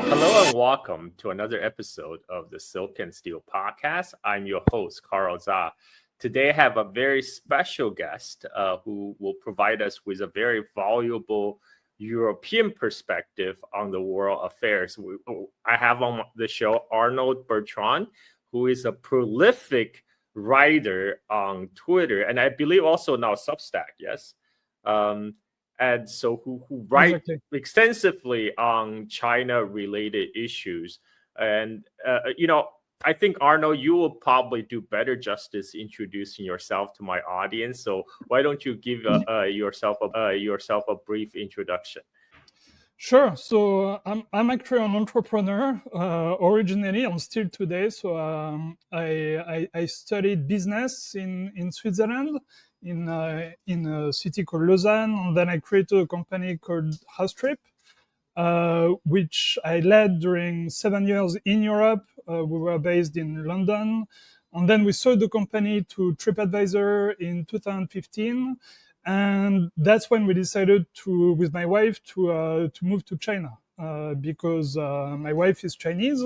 Hello and welcome to another episode of the Silk and Steel podcast. I'm your host, Carl Zha. Today I have a very special guest who will provide us with a very valuable European perspective on the world affairs. I have on the show Arnaud Bertrand, who is a prolific writer on Twitter, and I believe also now Substack, yes? And so who write Exactly. extensively on China-related issues. And, I think, Arno, you will probably do better justice introducing yourself to my audience. So why don't you give yourself a brief introduction? Sure. So I'm actually an entrepreneur originally. I'm still today. So I studied business in Switzerland in a city called Lausanne, and then I created a company called Housetrip, which I led during 7 years in Europe. We were based in London, and then we sold the company to TripAdvisor in 2015. And that's when we decided with my wife to move to China because my wife is Chinese,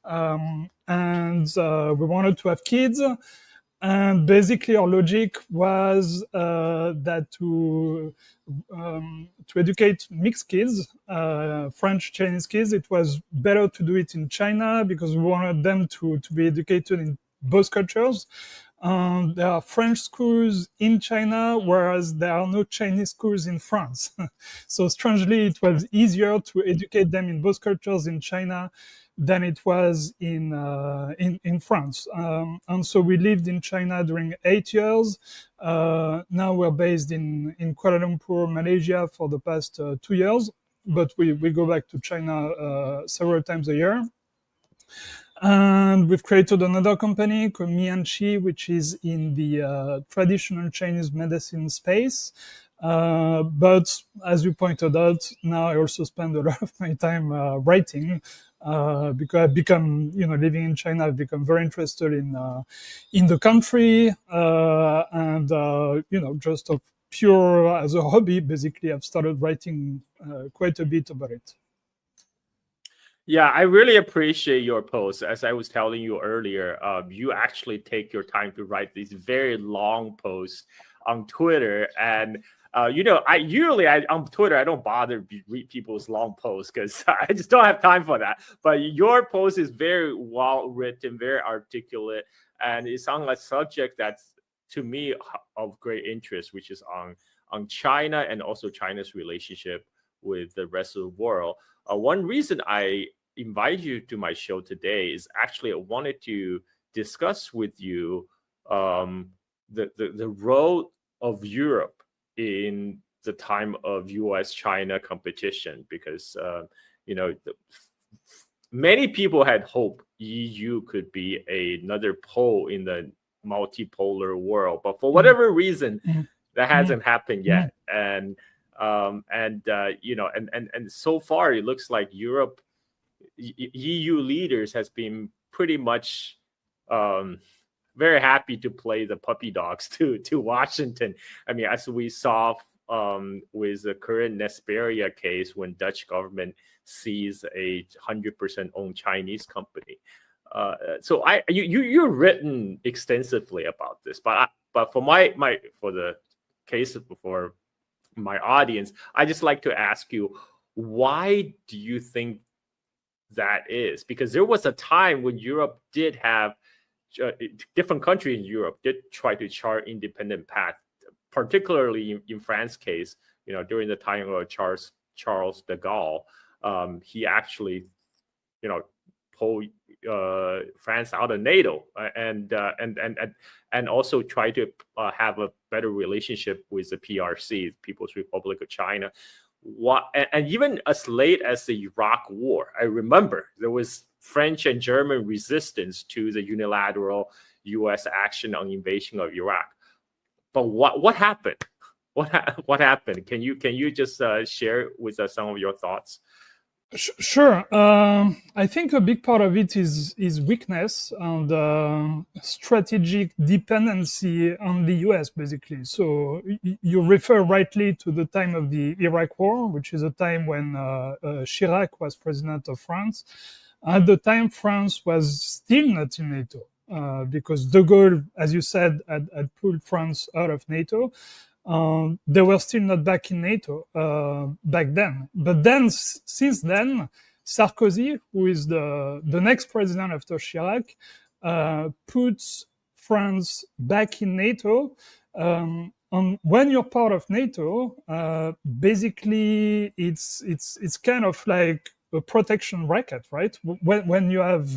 and we wanted to have kids. And basically, our logic was that to educate mixed kids, French Chinese kids, it was better to do it in China because we wanted them to be educated in both cultures. There are French schools in China, whereas there are no Chinese schools in France. So strangely, it was easier to educate them in both cultures in China than it was in France. And so we lived in China during 8 years. Now we're based in Kuala Lumpur, Malaysia for the past 2 years, but we go back to China several times a year. And we've created another company called Mianchi, which is in the traditional Chinese medicine space. But as you pointed out, now I also spend a lot of my time writing because I've become, living in China, I've become very interested in the country, and just of pure as a hobby, basically, I've started writing quite a bit about it. Yeah, I really appreciate your posts. As I was telling you earlier, you actually take your time to write these very long posts on Twitter. And, on Twitter, I don't bother read people's long posts because I just don't have time for that. But your post is very well written, very articulate, and it's on a subject that's, to me, of great interest, which is on China and also China's relationship with the rest of the world. One reason I invite you to my show today is actually I wanted to discuss with you the role of Europe in the time of U.S.-China competition, because many people had hoped EU could be another pole in the multipolar world, but for whatever reason, that hasn't happened yet. And so far it looks like EU leaders has been pretty much very happy to play the puppy dogs to Washington. I mean, as we saw with the current Nexperia case, when Dutch government seized a 100% owned Chinese company. So you've written extensively about this, but for the case for my audience, I just like to ask you, why do you think that is? Because there was a time when Europe did have different countries in Europe did try to chart independent path, particularly in France's case. During the time of Charles de Gaulle, he actually, pulled France out of NATO, and also try to have a better relationship with the PRC, People's Republic of China. And even as late as the Iraq War, I remember there was French and German resistance to the unilateral U.S. action on invasion of Iraq. But what happened? What happened? Can you just share with us some of your thoughts? Sure. I think a big part of it is weakness and strategic dependency on the US, basically. So you refer rightly to the time of the Iraq War, which is a time when Chirac was president of France. At the time, France was still not in NATO because de Gaulle, as you said, had pulled France out of NATO. They were still not back in NATO back then. But then, since then, Sarkozy, who is the next president after Chirac, puts France back in NATO. And when you're part of NATO, basically it's kind of like a protection racket, right? When you have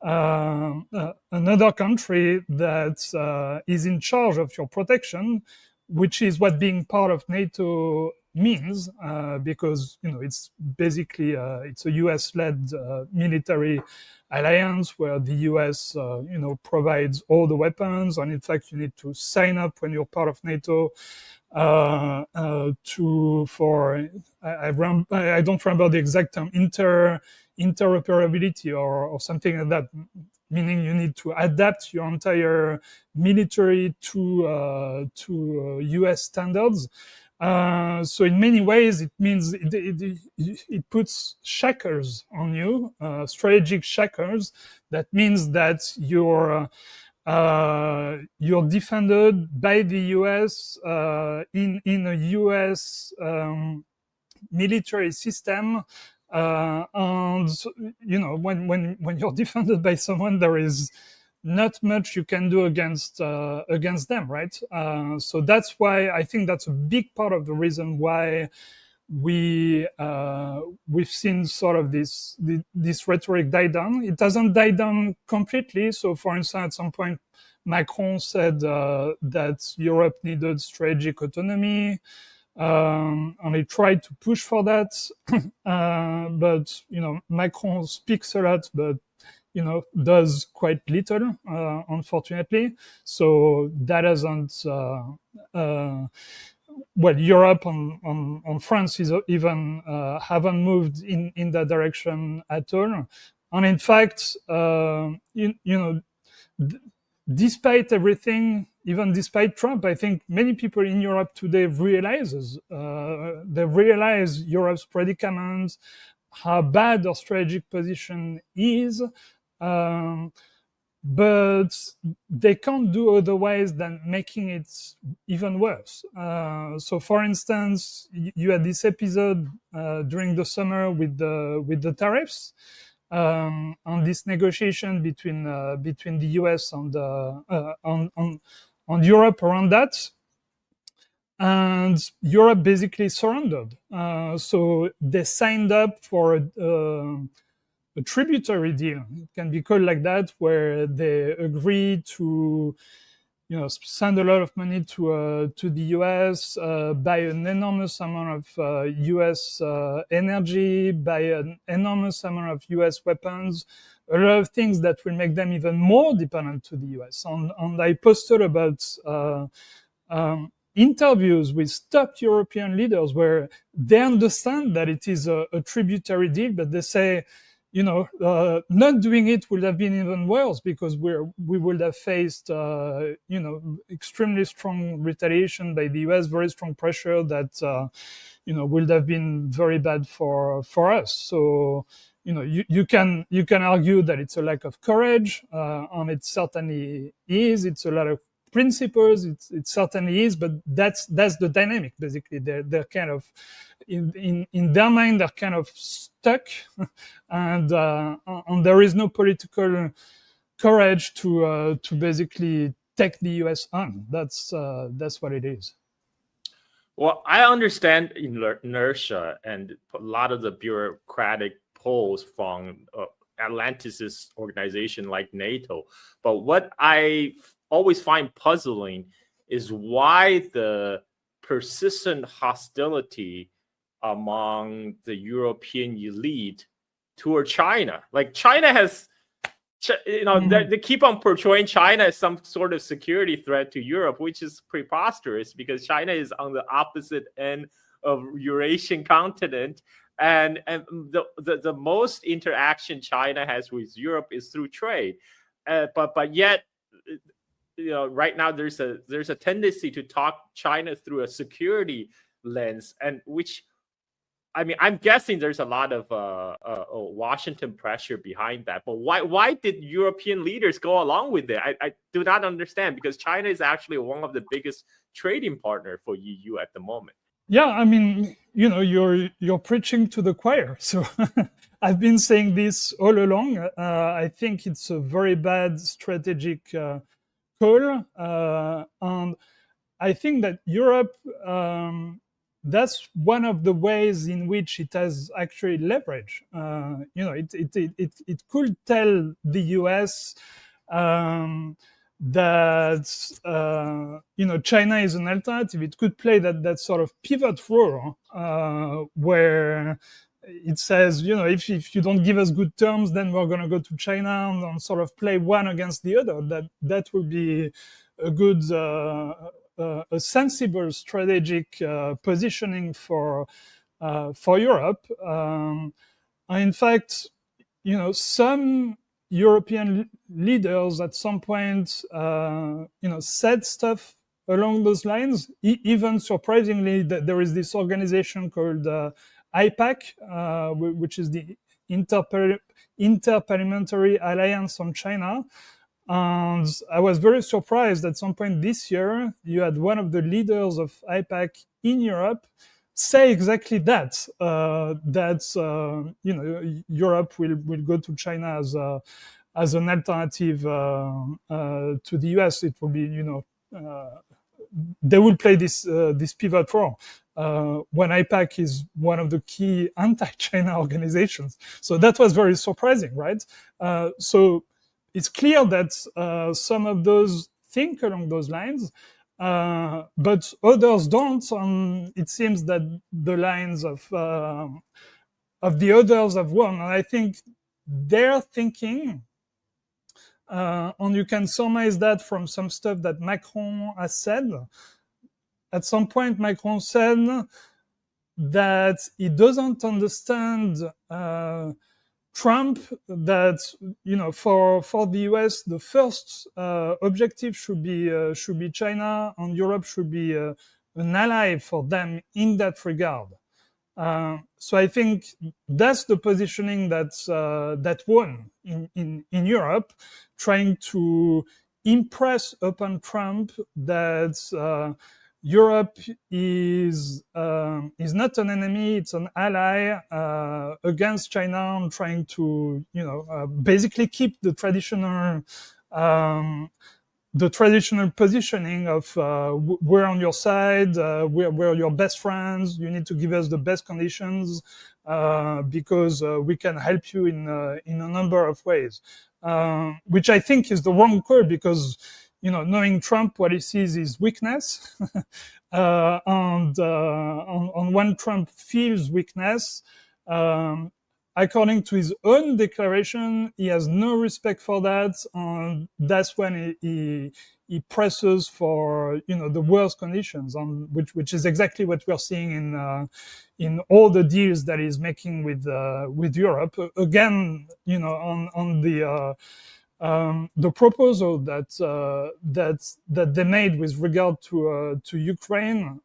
another country that is in charge of your protection, which is what being part of NATO means, because it's basically it's a US-led military alliance where the US provides all the weapons, and in fact you need to sign up when you're part of NATO I don't remember the exact term, interoperability or something like that, meaning you need to adapt your entire military to US standards. So in many ways, it means it puts shackles on you, strategic shackles. That means that you're defended by the US in a US military system. And when you're defended by someone, there is not much you can do against them, right? So that's why I think that's a big part of the reason why we've seen sort of this rhetoric die down. It doesn't die down completely. So, for instance, at some point, Macron said that Europe needed strategic autonomy. And he tried to push for that, but Macron speaks a lot, but does quite little, unfortunately. So that hasn't. Europe and France is even haven't moved in that direction at all. And in fact, despite everything, even despite Trump, I think many people in Europe today realize Europe's predicament, how bad our strategic position is, but they can't do otherwise than making it even worse. So, for instance, you had this episode during the summer with the tariffs. On this negotiation between the US and Europe around that, and Europe basically surrendered. So they signed up for a tributary deal. It can be called like that, where they agree to send a lot of money to the US, buy an enormous amount of US energy, buy an enormous amount of US weapons, a lot of things that will make them even more dependent to the US. And I posted about interviews with top European leaders where they understand that it is a tributary deal, but they say, not doing it would have been even worse, because we would have faced, extremely strong retaliation by the US, very strong pressure that, would have been very bad for us. So, you can argue that it's a lack of courage, and it certainly is. It's a lot of principles. It certainly is, but that's the dynamic. Basically, they're kind of in their mind, they're kind of stuck, and there is no political courage to basically take the US on. That's what it is. Well, I understand inertia and a lot of the bureaucratic pulls from Atlanticist organization like NATO, but what I always find puzzling is why the persistent hostility among the European elite toward China. Like China has, they keep on portraying China as some sort of security threat to Europe, which is preposterous because China is on the opposite end of Eurasian continent. and the most interaction China has with Europe is through trade, but yet, right now there's a tendency to talk China through a security lens, and which, I mean, I'm guessing there's a lot of Washington pressure behind that. But why did European leaders go along with it? I do not understand, because China is actually one of the biggest trading partner for EU at the moment. Yeah, I mean, you're preaching to the choir. So I've been saying this all along. I think it's a very bad strategic call, and I think that Europe, that's one of the ways in which it has actually leverage. It could tell the US that China is an alternative. It could play that sort of pivot role where it says, if you don't give us good terms, then we're going to go to China and sort of play one against the other. That would be a good, a sensible strategic positioning for Europe. In fact, some European leaders at some point, said stuff along those lines. Even surprisingly, that there is this organization called IPAC, which is the Interparliamentary Alliance on China. And I was very surprised at some point this year, you had one of the leaders of IPAC in Europe say exactly that, Europe will go to China as an alternative to the US. It will be, they will play this pivot role when IPAC is one of the key anti-China organizations. So that was very surprising, right? So it's clear that some of those think along those lines, but others don't. It seems that the lines of the others have won. And I think their thinking, and you can surmise that from some stuff that Macron has said. At some point, Macron said that he doesn't understand Trump, that for the US the first objective should be China, and Europe should be an ally for them in that regard. So I think that's the positioning that won in Europe, trying to impress upon Trump that Europe is not an enemy; it's an ally against China, and trying to basically keep the traditional positioning of we're on your side, we're your best friends. You need to give us the best conditions because we can help you in a number of ways, which I think is the wrong call, because knowing Trump, what he sees is weakness. And when Trump feels weakness, according to his own declaration, he has no respect for that. And that's when he presses for, the worst conditions, which is exactly what we're seeing in all the deals that he's making with Europe. Again, on the proposal that they made with regard to Ukraine,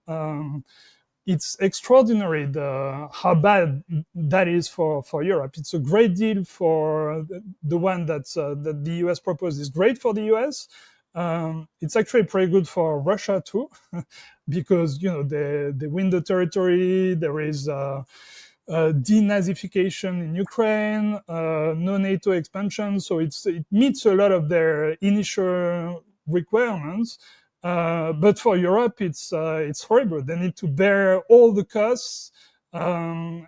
it's extraordinary how bad that is for Europe. It's a great deal for the one that the US proposed is great for the US. It's actually pretty good for Russia too, because they win the territory. There is denazification in Ukraine, no NATO expansion. So it meets a lot of their initial requirements. But for Europe, it's horrible. They need to bear all the costs. And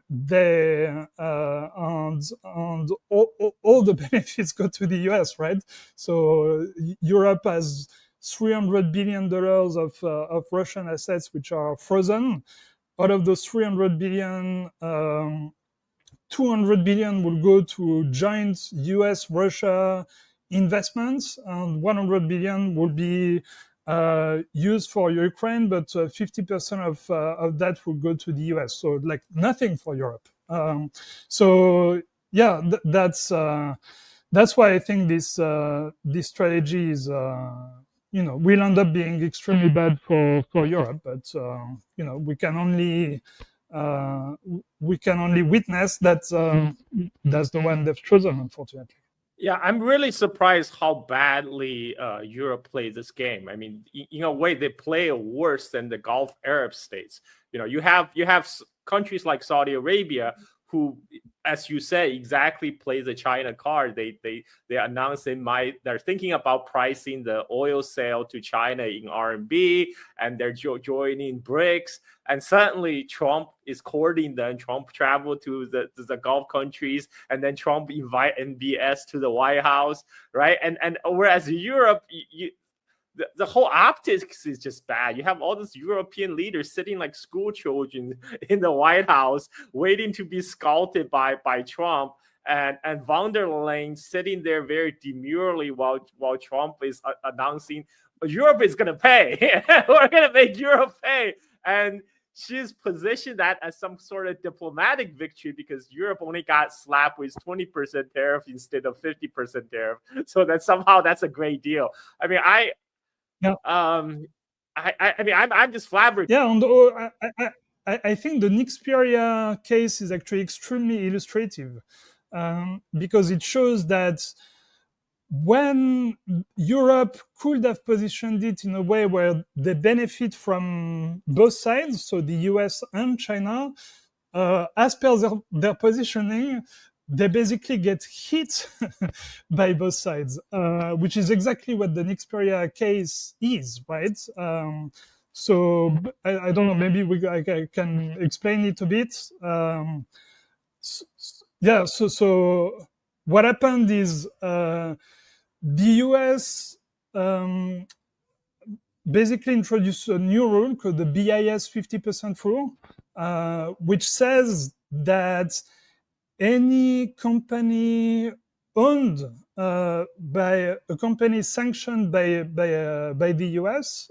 all the benefits go to the US, right? So Europe has $300 billion of Russian assets which are frozen. Out of those 300 billion, 200 billion will go to joint US-Russia investments, and 100 billion will be used for Ukraine, but 50% of that will go to the US. So like nothing for Europe. So yeah, that's why I think this strategy is will end up being extremely bad for Europe. But we can only witness that that's the one they've chosen, unfortunately. Yeah, I'm really surprised how badly Europe plays this game. I mean, in a way, they play it worse than the Gulf Arab states. You have countries like Saudi Arabia who, as you said, exactly plays the China card. They announced they're thinking about pricing the oil sale to China in RMB, and they're joining BRICS. And suddenly Trump is courting them. Trump traveled to the Gulf countries, and then Trump invite MBS to the White House, right? And whereas Europe, the whole optics is just bad. You have all these European leaders sitting like school children in the White House, waiting to be scouted by Trump, and von der Leyen sitting there very demurely while Trump is announcing Europe is going to pay. We're going to make Europe pay. And she's positioned that as some sort of diplomatic victory because Europe only got slapped with 20% tariff instead of 50% tariff. So that somehow that's a great deal. I mean, I'm just flabbergasted. Yeah, and I think the Nexperia case is actually extremely illustrative because it shows that when Europe could have positioned it in a way where they benefit from both sides, so the US and China, as per their positioning, they basically get hit by both sides, which is exactly what the Nexperia case is, right? So I don't know, maybe I can explain it a bit. So what happened is the US basically introduced a new rule called the BIS 50% rule, which says that any company owned by a company sanctioned by the US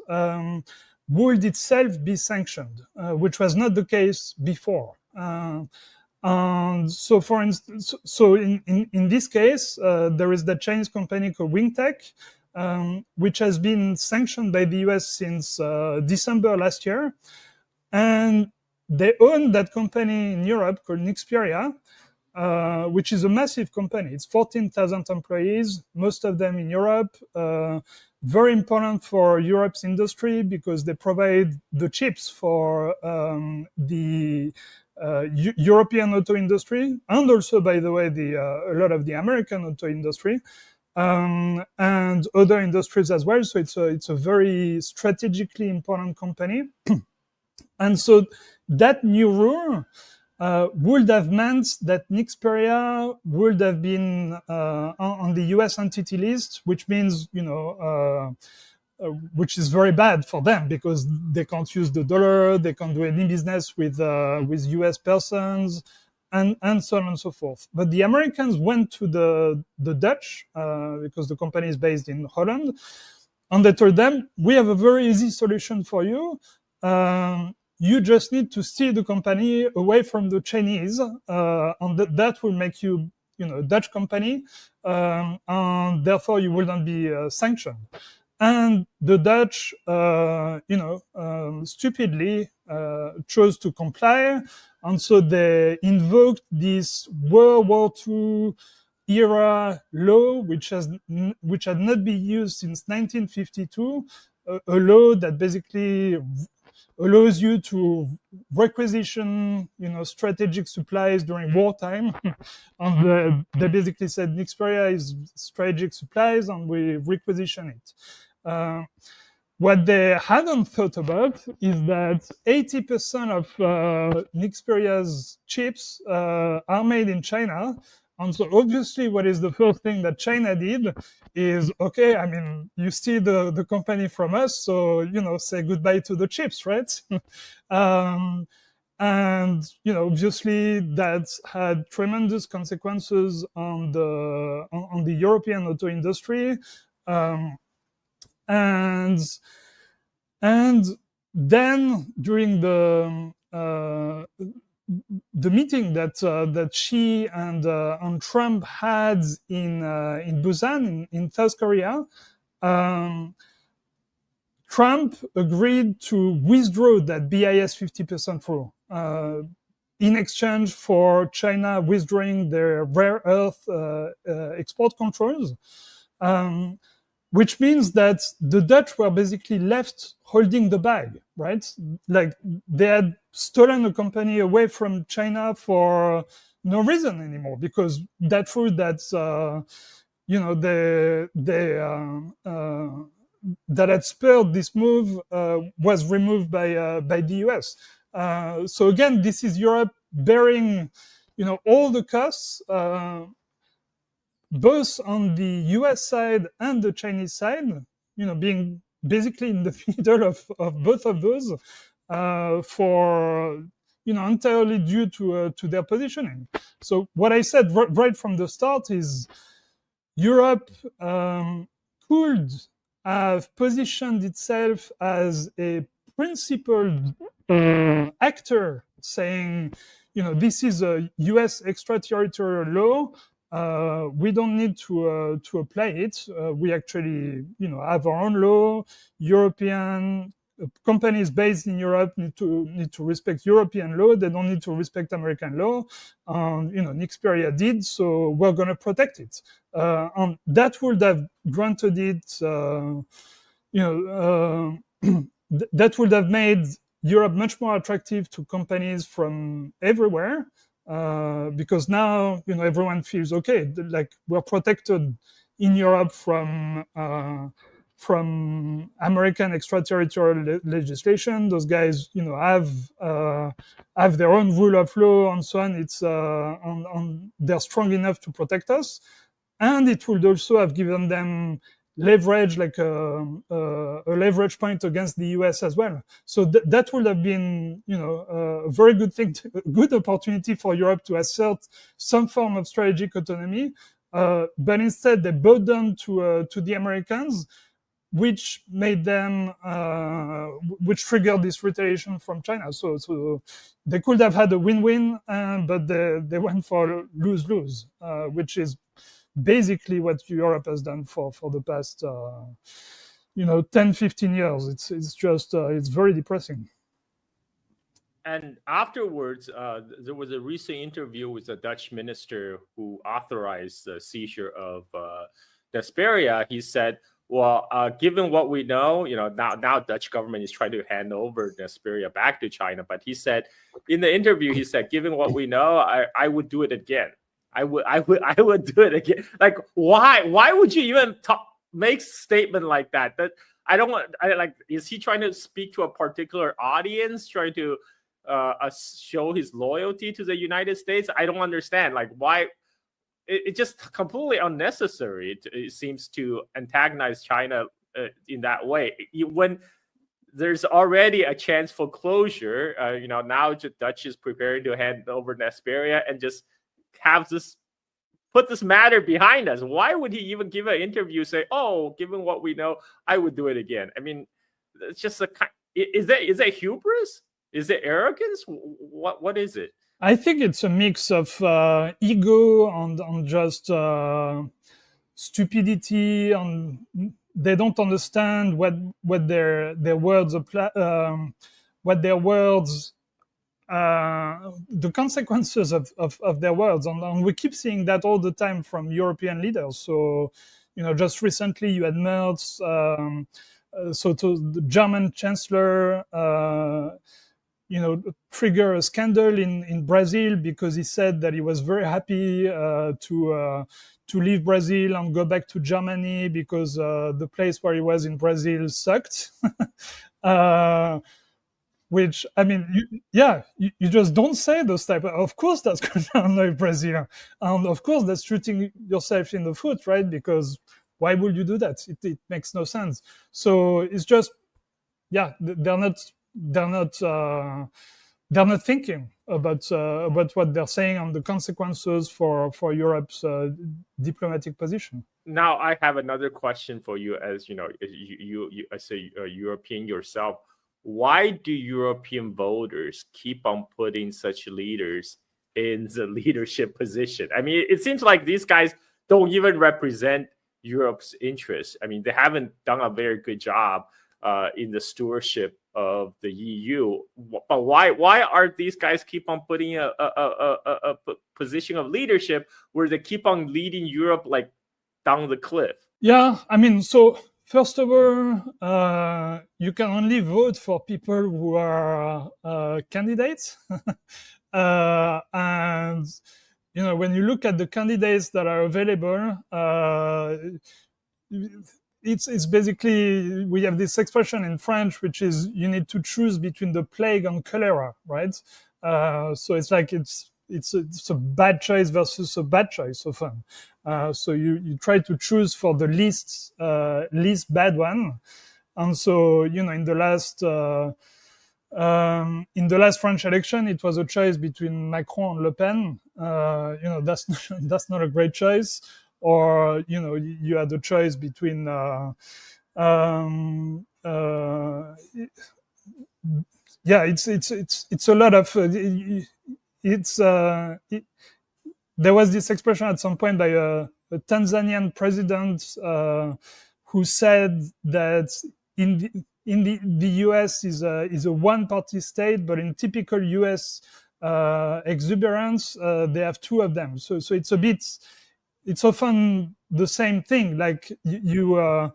would itself be sanctioned, which was not the case before. And so, for instance, in this case, there is the Chinese company called Wingtech, which has been sanctioned by the US since December last year, and they own that company in Europe called Nexperia, which is a massive company. It's 14,000 employees, most of them in Europe. Very important for Europe's industry because they provide the chips for the European auto industry, and also, by the way, a lot of the American auto industry, and other industries as well. So it's a very strategically important company. And so that new rule would have meant that Nexperia would have been on the US entity list, which means, which is very bad for them because they can't use the dollar, they can't do any business with US persons, and so on and so forth. But the Americans went to the Dutch, because the company is based in Holland, and they told them, we have a very easy solution for you. You just need to steer the company away from the Chinese, and that will make you, a Dutch company, and therefore you will not be sanctioned. And the Dutch, stupidly chose to comply, and so they invoked this World War II era law, which had not been used since 1952, a law that basically allows you to requisition, strategic supplies during wartime. And they basically said Nexperia is strategic supplies, and we requisition it. What they hadn't thought about is that 80% of Nexperia's chips are made in China. And so obviously what is the first thing that China did is, okay, I mean, you steal the company from us, so, say goodbye to the chips, right? And, obviously that had tremendous consequences on the European auto industry. And then during the meeting that Xi and Trump had in Busan in South Korea, Trump agreed to withdraw that BIS 50% rule in exchange for China withdrawing their rare earth export controls, which means that the Dutch were basically left holding the bag, right? Like they had stolen a company away from China for no reason anymore, because that rule that's, that had spurred this move was removed by the US. So again, this is Europe bearing, all the costs, both on the US side and the Chinese side, being basically in the middle of both of those, for entirely due to their positioning. So what I said right from the start is Europe could have positioned itself as a principled actor, saying, this is a US extraterritorial law. We don't need to apply it. We actually, have our own law. European companies based in Europe need to respect European law. They don't need to respect American law. Nexperia did, so we're going to protect it. And that would have granted it, that would have made Europe much more attractive to companies from everywhere, because now everyone feels okay, like we're protected in Europe from American extraterritorial legislation. Those guys, have their own rule of law and so on. It's they're strong enough to protect us, and it would also have given them leverage, like a leverage point against the US as well. So that would have been, a very good thing, good opportunity for Europe to assert some form of strategic autonomy. But instead, they bowed down to the Americans, which made them, which triggered this retaliation from China. So they could have had a win-win, but they went for lose-lose, which is basically what Europe has done for the past 10, 15 years. It's just it's very depressing. And afterwards, there was a recent interview with a Dutch minister who authorized the seizure of Nexperia. He said, well, given what we know, now Dutch government is trying to hand over Nexperia back to China. But he said, in the interview, he said, given what we know, I would do it again. I would do it again. Like, why would you even make statement like that? That I don't want. Is he trying to speak to a particular audience, trying to show his loyalty to the United States? I don't understand. Like, why? It's just completely unnecessary. It seems to antagonize China in that way. When there's already a chance for closure, now the Dutch is preparing to hand over Nexperia and just put this matter behind us. Why would he even give an interview, say, oh, given what we know, I would do it again? I mean, it's just is that hubris? Is it arrogance? What is it? I think it's a mix of ego and just stupidity, and they don't understand what their words apply, what their words, the consequences of their words, and we keep seeing that all the time from European leaders. So, just recently you had Merz, so to the German chancellor, trigger a scandal in Brazil because he said that he was very happy to leave Brazil and go back to Germany because the place where he was in Brazil sucked. Which, I mean, you just don't say those type. Of course, that's going to annoy Brazil, and of course, that's shooting yourself in the foot, right? Because why would you do that? It makes no sense. So it's just, they're not thinking about what they're saying and the consequences for Europe's diplomatic position. Now, I have another question for you, as you as a European yourself. why do European voters keep on putting such leaders in the leadership position? I mean, it seems like these guys don't even represent Europe's interests. I mean, they haven't done a very good job in the stewardship of the EU. But why are these guys keep on putting a position of leadership where they keep on leading Europe like down the cliff? Yeah, I mean, so first of all, you can only vote for people who are candidates. And, you know, when you look at the candidates that are available, it's basically, we have this expression in French, which is you need to choose between the plague and cholera, right? So it's like it's a bad choice versus a bad choice often. So you try to choose for the least bad one. And so, you know, in the last French election, it was a choice between Macron and Le Pen. You know, that's not a great choice. Or, you know, you had a choice between yeah, it's a lot of there was this expression at some point by a Tanzanian president who said that in the US is a one-party state, but in typical US exuberance, they have two of them. So it's often the same thing. Like you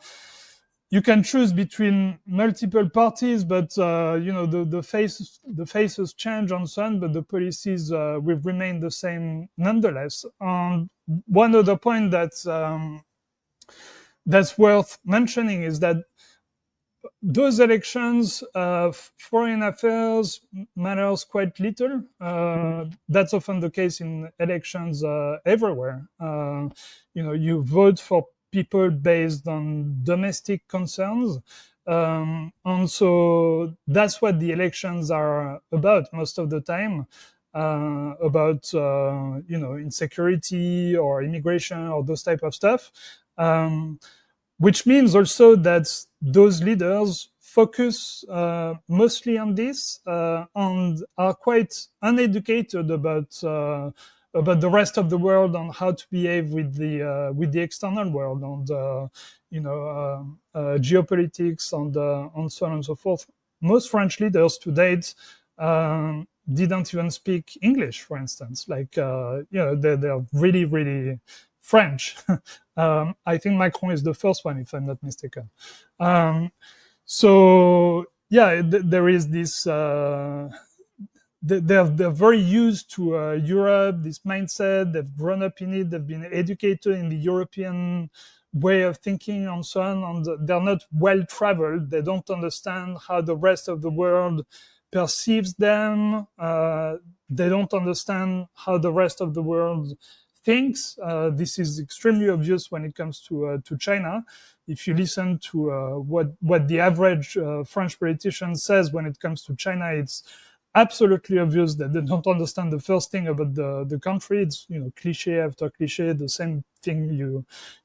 can choose between multiple parties, but you know, the faces change and so on, but the policies will remain the same nonetheless. One other point that's worth mentioning is that those elections, foreign affairs matters quite little. That's often the case in elections everywhere. You know, you vote for people based on domestic concerns. And so that's what the elections are about most of the time, about, you know, insecurity or immigration or those type of stuff. Which means also that those leaders focus mostly on this and are quite uneducated about the rest of the world and how to behave with the external world and you know, geopolitics and so on and so forth. Most French leaders to date didn't even speak English, for instance. Like you know, they're really, really French. I think Macron is the first one, if I'm not mistaken. So yeah, there is this. They're very used to Europe, this mindset. They've grown up in it. They've been educated in the European way of thinking and so on. And they're not well traveled. They don't understand how the rest of the world perceives them. They don't understand how the rest of the world thinks. This is extremely obvious when it comes to China. If you listen to what the average French politician says when it comes to China, it's absolutely obvious that they don't understand the first thing about the country. It's, you know, cliche after cliche, the same thing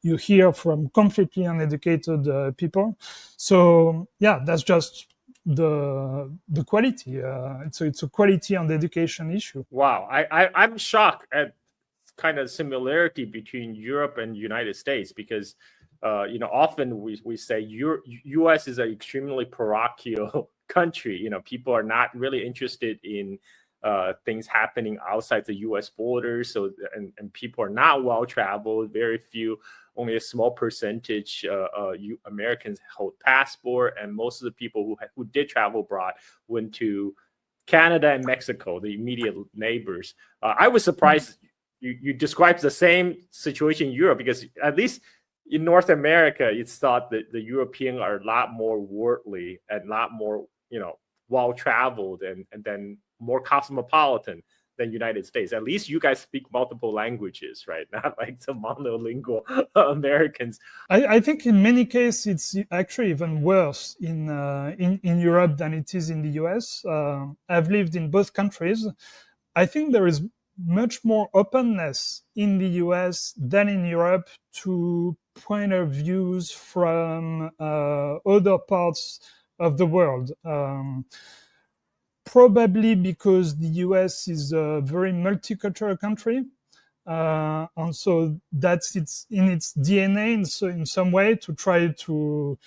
you hear from completely uneducated people. So yeah, that's just the quality. It's a quality and education issue. Wow, I'm shocked at kind of similarity between Europe and United States, because you know, often we say US is an extremely parochial country. You know, people are not really interested in things happening outside the US borders. So and people are not well traveled. Very few, only a small percentage Americans hold passport, and most of the people who did travel abroad went to Canada and Mexico, the immediate neighbors. I was surprised you described the same situation in Europe, because at least in North America, it's thought that the Europeans are a lot more worldly and a lot more, you know, well-traveled and then more cosmopolitan than United States. At least you guys speak multiple languages, right? Not like the monolingual Americans. I think in many cases it's actually even worse in Europe than it is in the US. I've lived in both countries. I think there is much more openness in the US than in Europe to point of views from other parts of the world. Probably because the US is a very multicultural country. And so that's in its DNA in some way to try to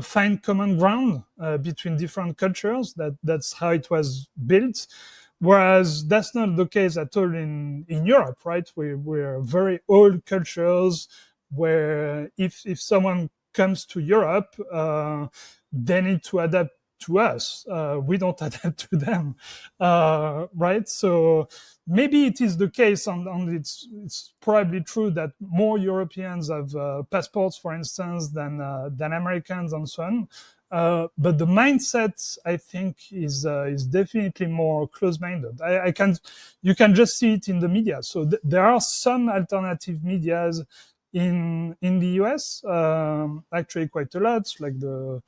find common ground between different cultures. That's how it was built. Whereas that's not the case at all in Europe, right? We're very old cultures where if someone comes to Europe, they need to adapt to us. We don't adapt to them, right? So maybe it is the case, and it's probably true that more Europeans have passports, for instance, than Americans and so on. But the mindset, I think, is definitely more close-minded. You can just see it in the media. So there are some alternative medias in the US, actually quite a lot, like the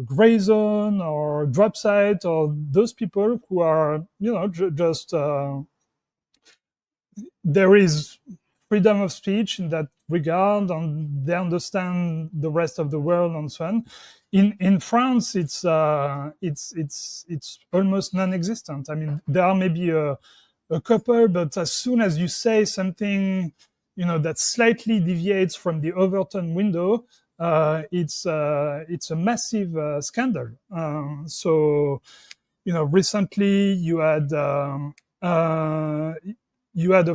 Gray Zone or Drop Site, or those people who are just there is freedom of speech in that regard, and they understand the rest of the world and so on. In France, it's almost non-existent. I mean, there are maybe a couple, but as soon as you say something that slightly deviates from the Overton window, it's a massive scandal. So recently you had a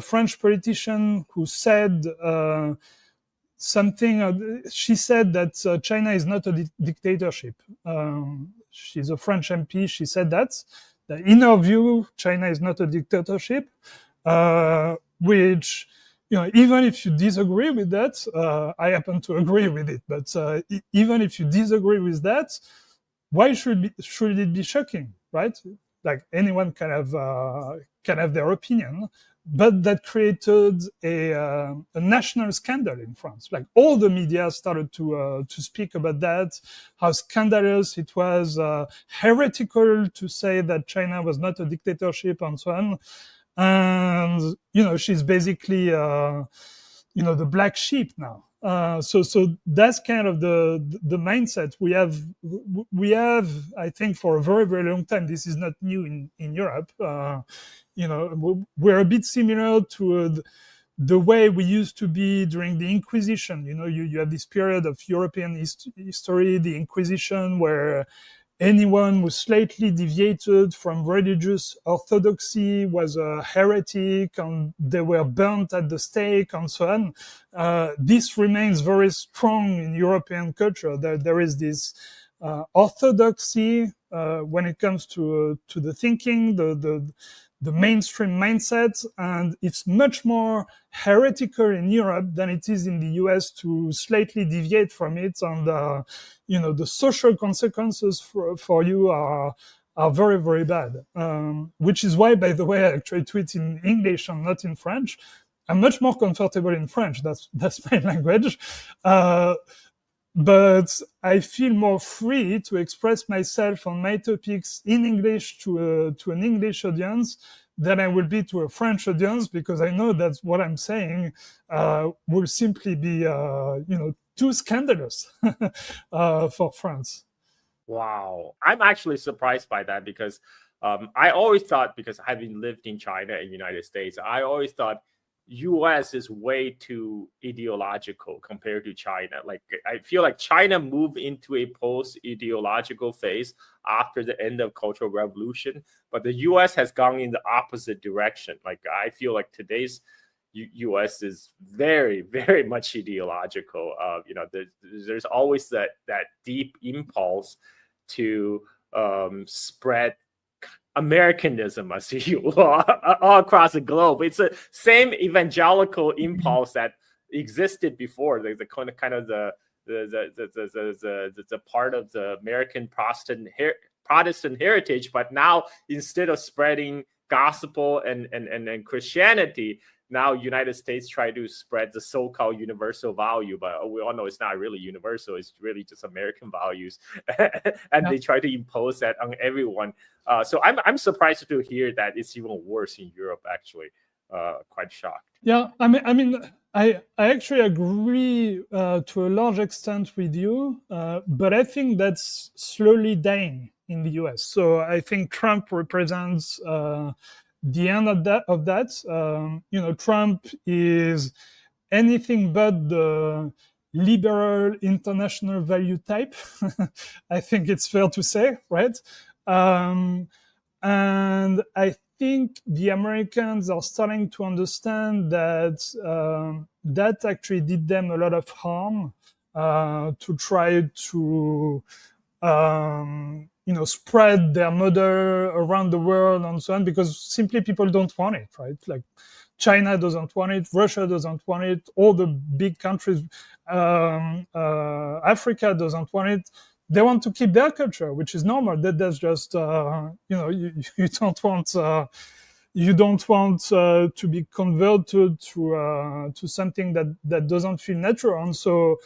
French politician who said something. She said that China is not a dictatorship. She's a French MP. She said that in her view, China is not a dictatorship, which, even if you disagree with that, I happen to agree with it, but even if you disagree with that, why should it be shocking, right? Like, anyone can have their opinion, but that created a national scandal in France. Like, all the media started to speak about that, how scandalous it was, heretical to say that China was not a dictatorship and so on. And she's basically the black sheep now. So that's kind of the mindset we have. I think for a very, very long time. This is not new in Europe. We're a bit similar to the way we used to be during the Inquisition. You have this period of European history, the Inquisition, where anyone who slightly deviated from religious orthodoxy was a heretic, and they were burnt at the stake and so on. This remains very strong in European culture. There is this orthodoxy when it comes to the thinking, the mainstream mindset, and it's much more heretical in Europe than it is in the US to slightly deviate from it. And the social consequences for you are very, very bad. Which is why, by the way, I actually tweet in English and not in French. I'm much more comfortable in French. That's my language. But I feel more free to express myself on my topics in English to an English audience than I will be to a French audience, because I know that what I'm saying will simply be, too scandalous for France. Wow. I'm actually surprised by that, because I always thought, because having lived in China and United States, I always thought US is way too ideological compared to China. Like, I feel like China moved into a post-ideological phase after the end of Cultural Revolution, but the US has gone in the opposite direction. Like, I feel like today's US is very, very much ideological. There's always that deep impulse to spread Americanism, I see you all across the globe. It's the same evangelical impulse that existed before. There's a kind of the part of the American Protestant heritage, but now instead of spreading gospel and Christianity, now United States try to spread the so-called universal value, but we all know it's not really universal. It's really just American values, and they try to impose that on everyone. So I'm surprised to hear that it's even worse in Europe. Actually, quite shocked. Yeah, I mean, I actually agree to a large extent with you, but I think that's slowly dying in the US. So I think Trump represents the end of that. Trump is anything but the liberal international value type. I think it's fair to say, right? And I think the Americans are starting to understand that that actually did them a lot of harm to try to spread their model around the world and so on, because simply people don't want it, right? Like China doesn't want it, Russia doesn't want it, all the big countries, Africa doesn't want it. They want to keep their culture, which is normal. That's just you don't want to be converted to something that doesn't feel natural. And so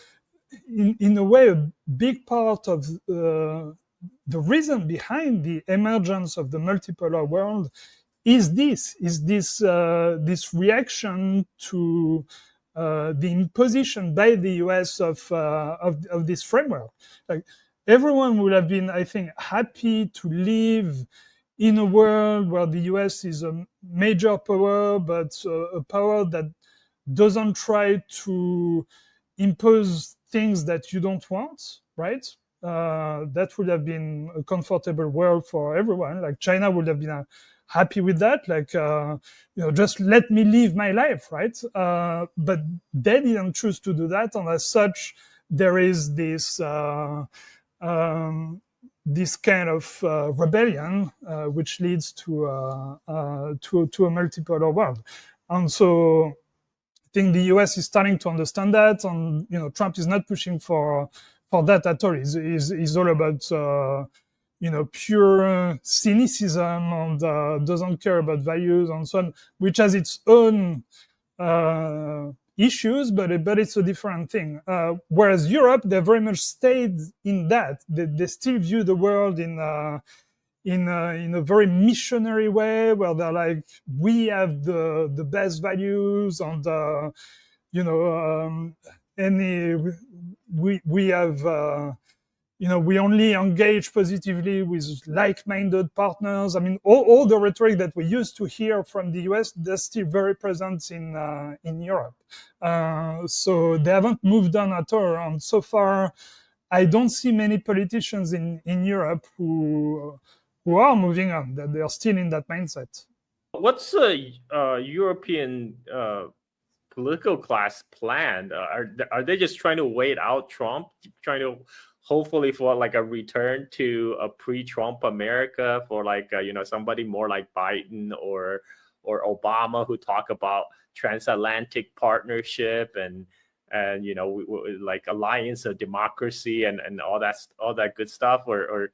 in a way, a big part of the reason behind the emergence of the multipolar world is this reaction to the imposition by the US of this framework. Like, everyone would have been, I think, happy to live in a world where the US is a major power, but a power that doesn't try to impose things that you don't want, right? That would have been a comfortable world for everyone. Like China would have been happy with that, like just let me live my life, right? But they didn't choose to do that, and as such, there is this this kind of rebellion, which leads to a multipolar world. And so I think the US is starting to understand that, and Trump is not pushing for that at all. He's all about pure cynicism and doesn't care about values and so on, which has its own issues, but it's a different thing. Whereas Europe, they very much stayed in that. They still view the world in a very missionary way, where they're like, we have the best values, and we have. We only engage positively with like-minded partners. I mean, all the rhetoric that we used to hear from the US, they're still very present in Europe. So they haven't moved on at all. And so far, I don't see many politicians in Europe who are moving on, that they are still in that mindset. What's the European political class plan? Are they just trying to wait out Trump, trying to hopefully for like a return to a pre-Trump America, for like somebody more like Biden or Obama, who talk about transatlantic partnership and like alliance of democracy and all that good stuff, or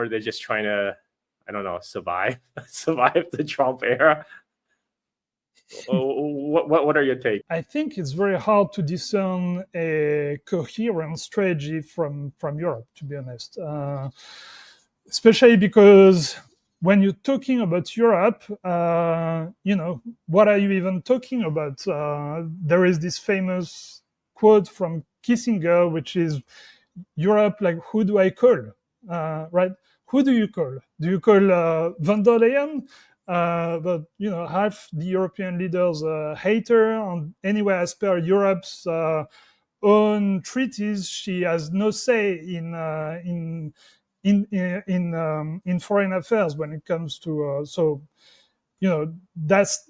they're just trying to, I don't know, survive the Trump era? What are your takes? I think it's very hard to discern a coherent strategy from Europe, to be honest. Especially because when you're talking about Europe, what are you even talking about? There is this famous quote from Kissinger, which is, Europe, like, who do I call? Right? Who do you call? Do you call von der Leyen? But half the European leaders hate her, and anyway, as per Europe's own treaties, she has no say in foreign affairs when it comes to. So, that's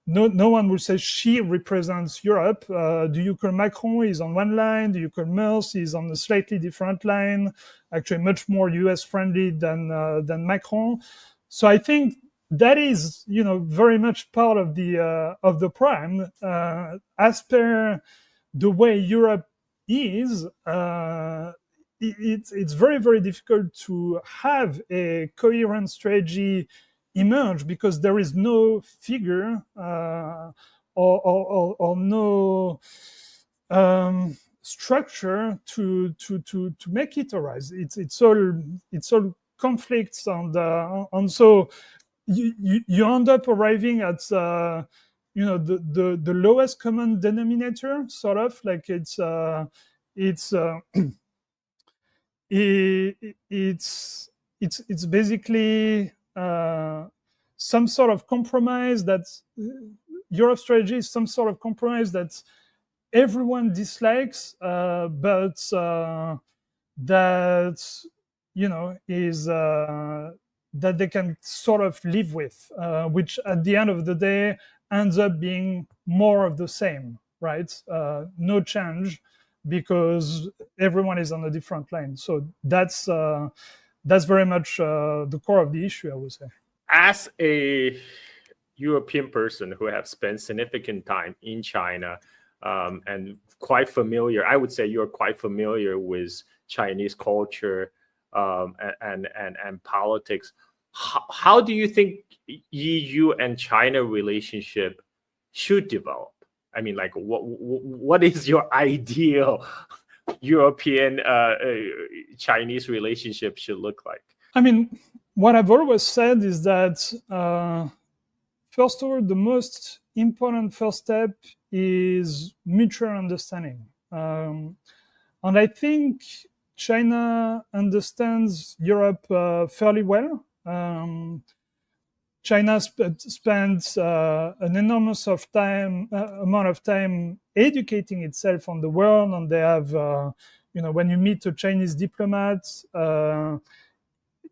no one will say she represents Europe. Do you call Macron? He's on one line. Do you call Merz? He's on a slightly different line. Actually, much more US friendly than Macron. So I think that is, very much part of the prime. As per the way Europe is, it's very, very difficult to have a coherent strategy emerge, because there is no figure or no structure to make it arise. It's all conflicts, and so you end up arriving at the lowest common denominator, sort of like it's basically some sort of compromise that Europe's strategy is some sort of compromise that everyone dislikes, but that is that they can sort of live with, which at the end of the day ends up being more of the same, right? No change, because everyone is on a different line. So that's very much the core of the issue, I would say. As a European person who have spent significant time in China, and quite familiar, I would say you're quite familiar with Chinese culture and politics. How do you think EU and China relationship should develop? I mean, like, what is your ideal European Chinese relationship should look like? I mean, what I've always said is that first of all, the most important first step is mutual understanding, and I think China understands Europe fairly well. China spends an enormous amount of time educating itself on the world, and they have, when you meet a Chinese diplomat,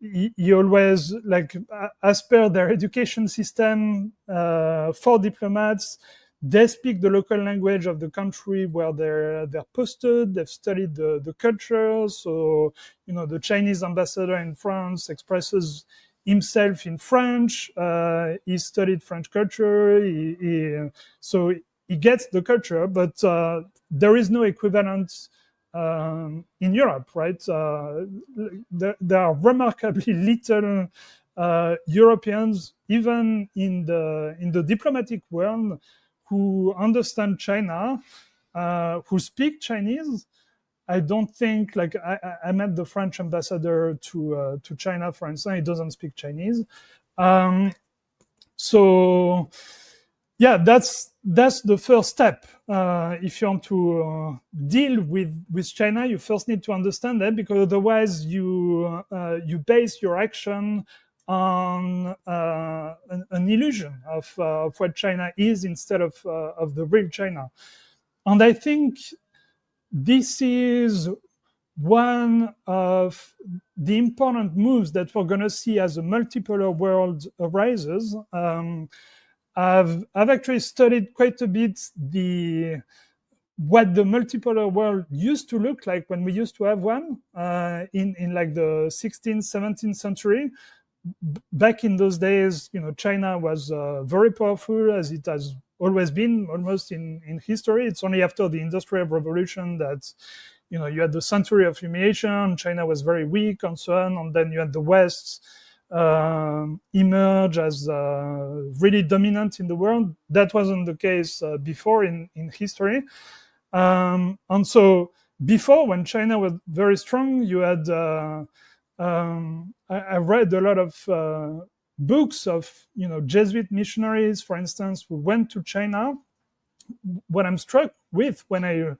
you always, like, as per their education system, for diplomats, they speak the local language of the country where they're posted. They've studied the culture. So, the Chinese ambassador in France expresses himself in French. He studied French culture. So he gets the culture, but there is no equivalent in Europe, right? There are remarkably little Europeans, even in the diplomatic world, who understand China, who speak Chinese. I don't think, like, I met the French ambassador to China, for instance. He doesn't speak Chinese. So, yeah, that's the first step. If you want to deal with China, you first need to understand them, because otherwise you base your action on an illusion of what China is instead of the real China. And I think this is one of the important moves that we're going to see as a multipolar world arises. I've actually studied quite a bit what the multipolar world used to look like when we used to have one in like the 16th, 17th century. Back in those days, China was very powerful, as it has always been almost in history. It's only after the Industrial Revolution that you had the century of humiliation. China was very weak and so on, and then you had the West emerge as really dominant in the world. That wasn't the case before in history. And so before, when China was very strong, you had I read a lot of books of Jesuit missionaries, for instance, who went to China. What I'm struck with when I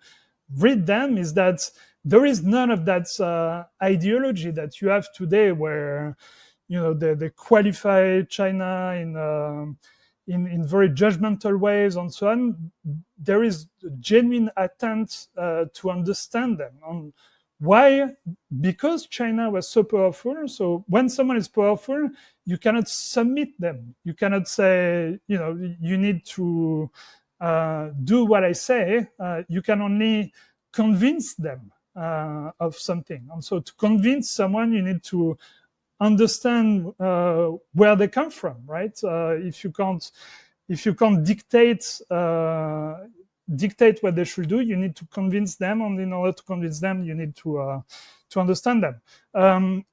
read them is that there is none of that ideology that you have today, where they qualify China in very judgmental ways and so on. There is a genuine attempt to understand them. Why? Because China was so powerful. So when someone is powerful, you cannot submit them. You cannot say, you need to do what I say. You can only convince them of something. And so to convince someone, you need to understand where they come from, right? If you can't dictate what they should do, you need to convince them, and in order to convince them, you need to understand them. And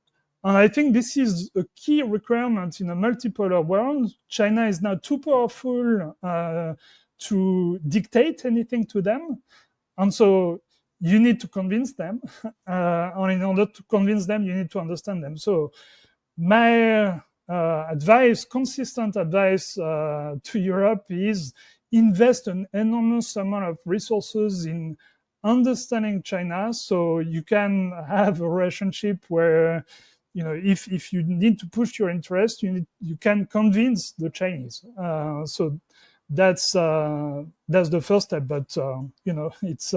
I think this is a key requirement in a multipolar world. China is now too powerful to dictate anything to them, and so you need to convince them. And in order to convince them, you need to understand them. So my consistent advice to Europe is, invest an enormous amount of resources in understanding China, so you can have a relationship where, if you need to push your interest, you can convince the Chinese. So that's the first step, but it's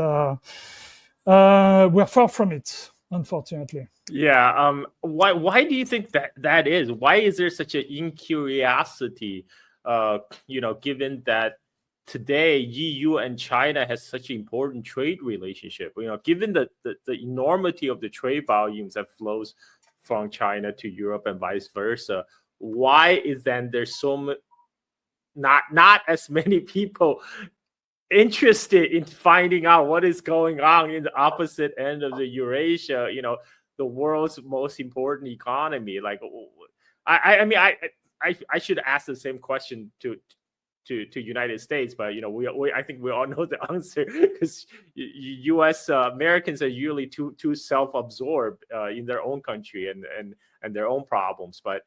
we're far from it, unfortunately. Yeah. Why do you think that is? Why is there such an incuriosity? Given that today EU and China has such an important trade relationship. Given the enormity of the trade volumes that flows from China to Europe and vice versa, why is then there's not as many people interested in finding out what is going on in the opposite end of the Eurasia, the world's most important economy? Like, I mean, I should ask the same question to United States, but I think we all know the answer, because U.S. Americans are usually too self-absorbed in their own country and their own problems. But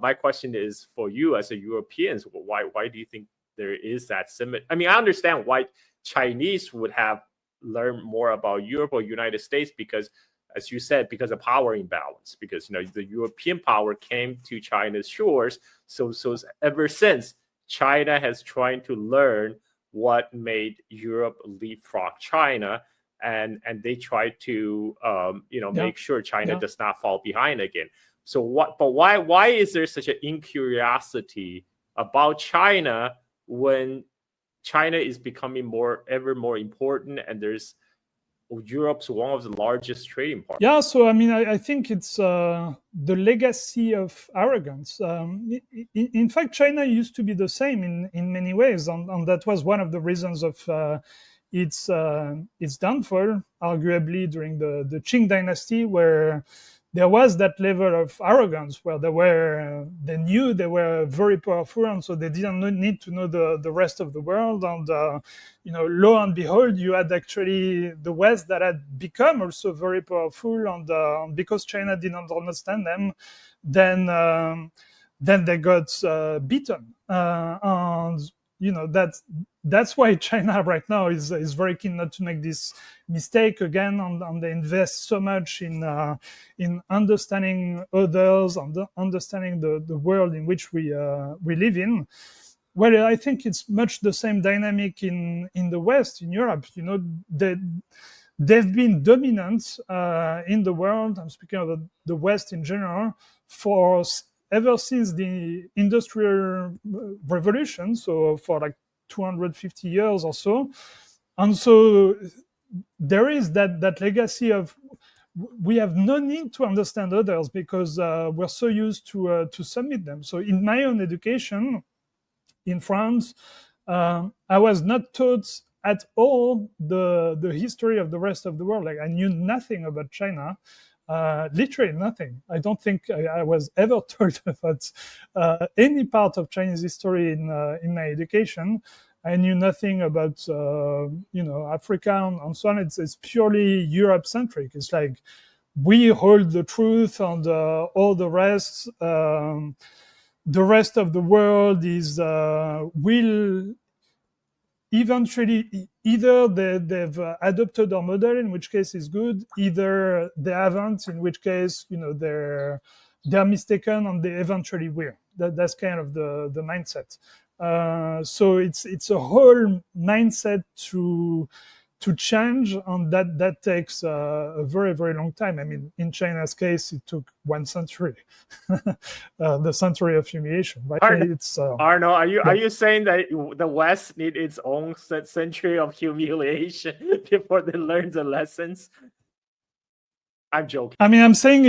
my question is for you as a Europeans, why do you think there is that symmetry? I mean, I understand why Chinese would have learned more about Europe or United States, because, as you said, because of power imbalance, because the European power came to China's shores. So ever since, China has tried to learn what made Europe leapfrog China, and they try to make sure China does not fall behind again. So why is there such an incuriosity about China when China is becoming ever more important, and there's Europe's one of the largest trading partners? Yeah, so I mean, I think it's the legacy of arrogance. In fact, China used to be the same in many ways, and that was one of the reasons of its downfall, arguably during the Qing dynasty, where there was that level of arrogance where they knew they were very powerful, and so they didn't need to know the rest of the world. And lo and behold, you had actually the West that had become also very powerful, and because China didn't understand them, then they got beaten. And that's why China right now is very keen not to make this mistake again, and they invest so much in understanding others and understanding the world in which we live in. Well, I think it's much the same dynamic in the West, in Europe. They've been dominant in the world. I'm speaking of the West in general ever since the Industrial Revolution, so for like 250 years or so. And so there is that legacy of, we have no need to understand others because we're so used to submit them. So in my own education in France, I was not taught at all the history of the rest of the world. Like, I knew nothing about China. Literally nothing. I don't think I was ever told about any part of Chinese history in my education. I knew nothing about Africa and so on. It's purely Europe-centric. It's like we hold the truth, and all the rest of the world is will eventually, either they've adopted our model, in which case is good, either they haven't, in which case they're mistaken and they eventually will. That's kind of the mindset. So it's a whole mindset to change, and that takes a very, very long time. I mean, in China's case, it took 1 century, the century of humiliation. Right? Arnaud, are you saying that the West need its own century of humiliation before they learn the lessons? I'm joking. I mean, I'm saying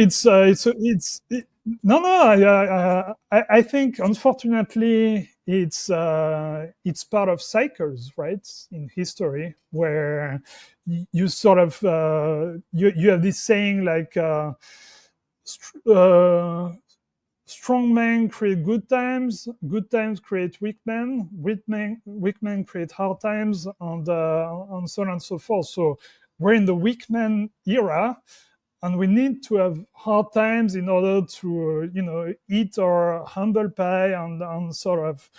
I think, unfortunately, it's part of cycles, right, in history, where you sort of you have this saying like strong men create good times create weak men create hard times, and so on and so forth. So we're in the weak men era, and we need to have hard times in order to eat our humble pie and sort of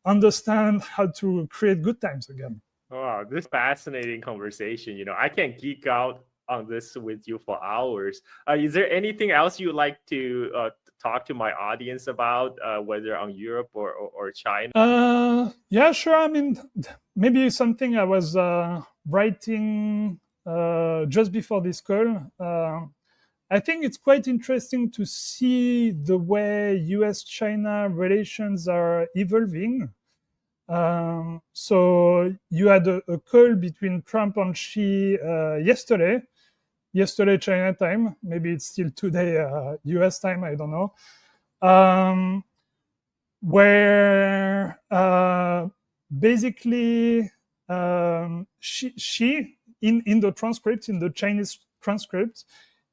understand how to create good times again. Wow, this fascinating conversation. I can geek out on this with you for hours. Is there anything else you'd like to talk to my audience about, whether on Europe or China? Yeah, sure. I mean, maybe something I was writing just before this call. I think it's quite interesting to see the way US-China relations are evolving. So you had a call between Trump and Xi yesterday China time. Maybe it's still today US time, I don't know. Where basically Xi in the transcript, in the Chinese transcript,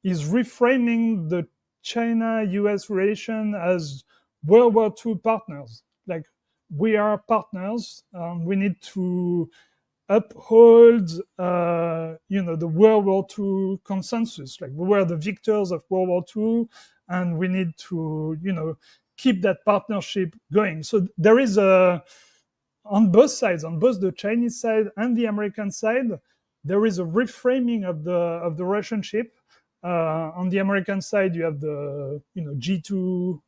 is reframing the China-US relation as World War II partners. Like, we are partners. We need to uphold, the World War II consensus. Like, we were the victors of World War II, and we need to, keep that partnership going. So there is on both sides, on both the Chinese side and the American side, there is a reframing of the relationship. On the American side, you have the G2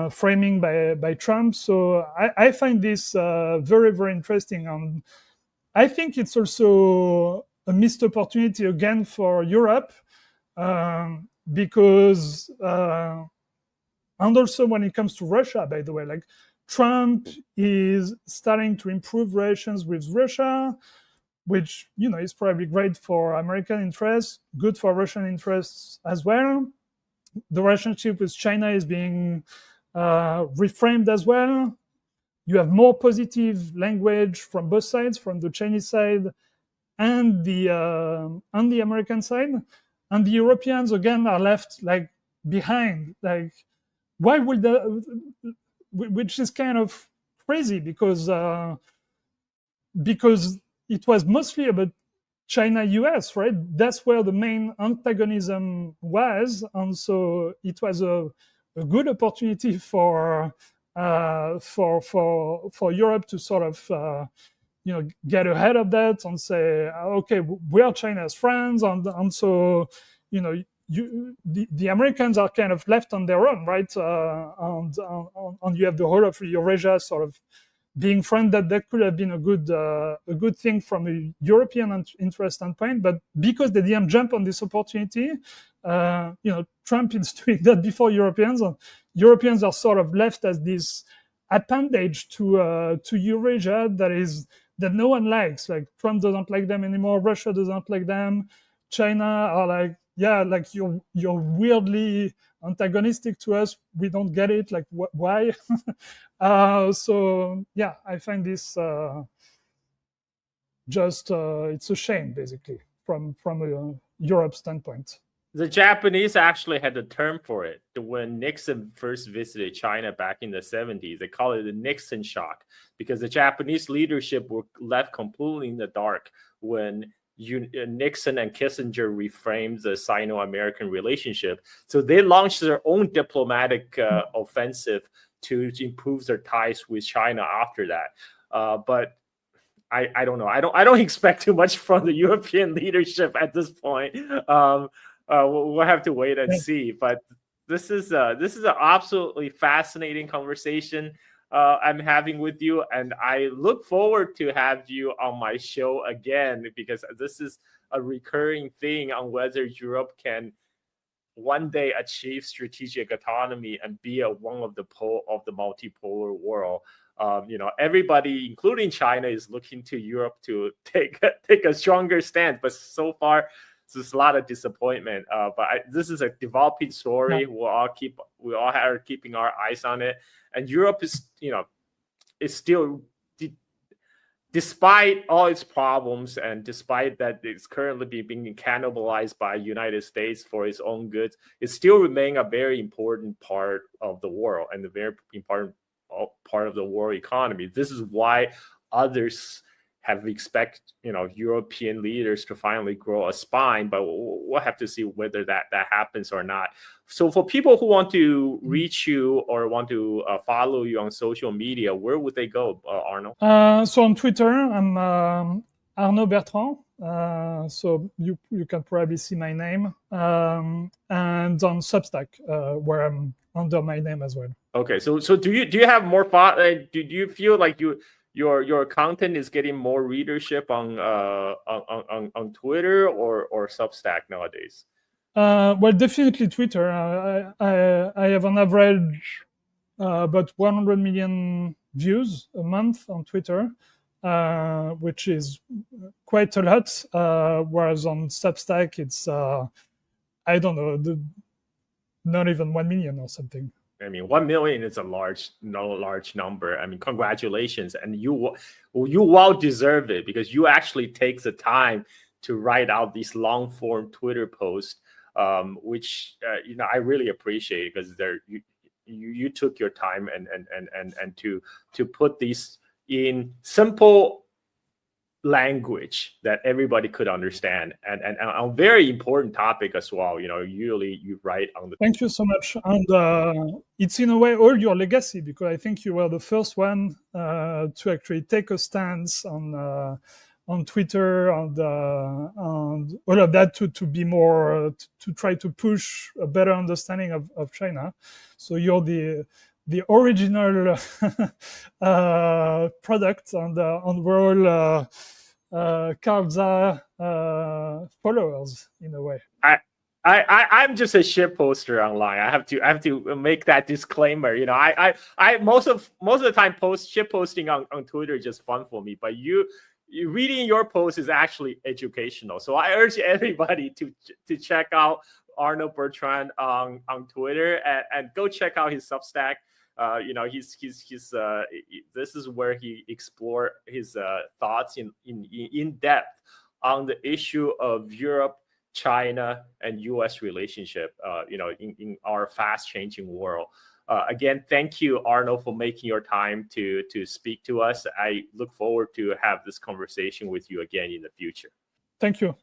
framing by Trump. So I find this very, very interesting. And I think it's also a missed opportunity again for Europe, because and also when it comes to Russia, by the way, like, Trump is starting to improve relations with Russia, which is probably great for American interests, good for Russian interests as well. The relationship with China is being reframed as well. You have more positive language from both sides, from the Chinese side and the American side, and the Europeans again are left like behind. Like, why would which is kind of crazy, because it was mostly about China-US, right? That's where the main antagonism was, and so it was a good opportunity for Europe to sort of get ahead of that and say, okay, we are China's friends, and so the Americans are kind of left on their own, right? And you have the whole of Eurasia sort of being friend. That could have been a good thing from a European interest standpoint, but because they didn't jump on this opportunity, Trump is doing that before Europeans, and Europeans are sort of left as this appendage to Eurasia that no one likes. Like, Trump doesn't like them anymore. Russia doesn't like them. China are like, yeah, like, you're weirdly antagonistic to us. We don't get it. Like, why? So yeah, I find this it's a shame, basically, from a Europe standpoint. The Japanese actually had a term for it. When Nixon first visited China back in the 70s, they call it the Nixon shock, because the Japanese leadership were left completely in the dark when Nixon and Kissinger reframed the Sino-American relationship. So they launched their own diplomatic offensive to improve their ties with China after that. But I don't know. I don't expect too much from the European leadership at this point. We'll have to wait and see. But this is an absolutely fascinating conversation I'm having with you, and I look forward to have you on my show again, because this is a recurring thing on whether Europe can one day achieve strategic autonomy and be one of the pole of the multipolar world. Everybody, including China, is looking to Europe to take a stronger stand, but so far there's a lot of disappointment. But this is a developing story. We all are keeping our eyes on it, and Europe is still, despite all its problems and despite that it's currently being cannibalized by United States for its own goods, it still remains a very important part of the world and a very important part of the world economy. This is why others have expect European leaders to finally grow a spine, but we'll have to see whether that happens or not. So for people who want to reach you or want to follow you on social media, where would they go, Arnaud? So on Twitter, I'm Arnaud Bertrand. So you can probably see my name, and on Substack, where I'm under my name as well. Okay, so do you have more thought? Do you feel like your content is getting more readership on Twitter or Substack nowadays? Well, definitely Twitter. I have on average about 100 million views a month on Twitter, which is quite a lot. Whereas on Substack, it's I don't know, not even 1 million or something. I mean, 1 million is a large number. I mean, congratulations, and you well deserve it, because you actually take the time to write out these long form Twitter posts, which I really appreciate, because you took your time and to put these in simple language that everybody could understand, and a very important topic as well. Usually you write on the. Thank you so much, and it's in a way all your legacy, because I think you were the first one to actually take a stance on Twitter and all of that to be more to try to push a better understanding of China. So you're the original product, and we're all Carl Zha followers in a way. I'm just a shit poster online. I have to make that disclaimer. I most of the time shit posting on Twitter is just fun for me. But you reading your post is actually educational. So I urge everybody to check out Arnaud Bertrand on Twitter, and go check out his Substack. He's this is where he explore his thoughts in depth on the issue of Europe, China, and U.S. relationship, in our fast changing world. Again, thank you, Arnaud, for making your time to speak to us. I look forward to have this conversation with you again in the future. Thank you.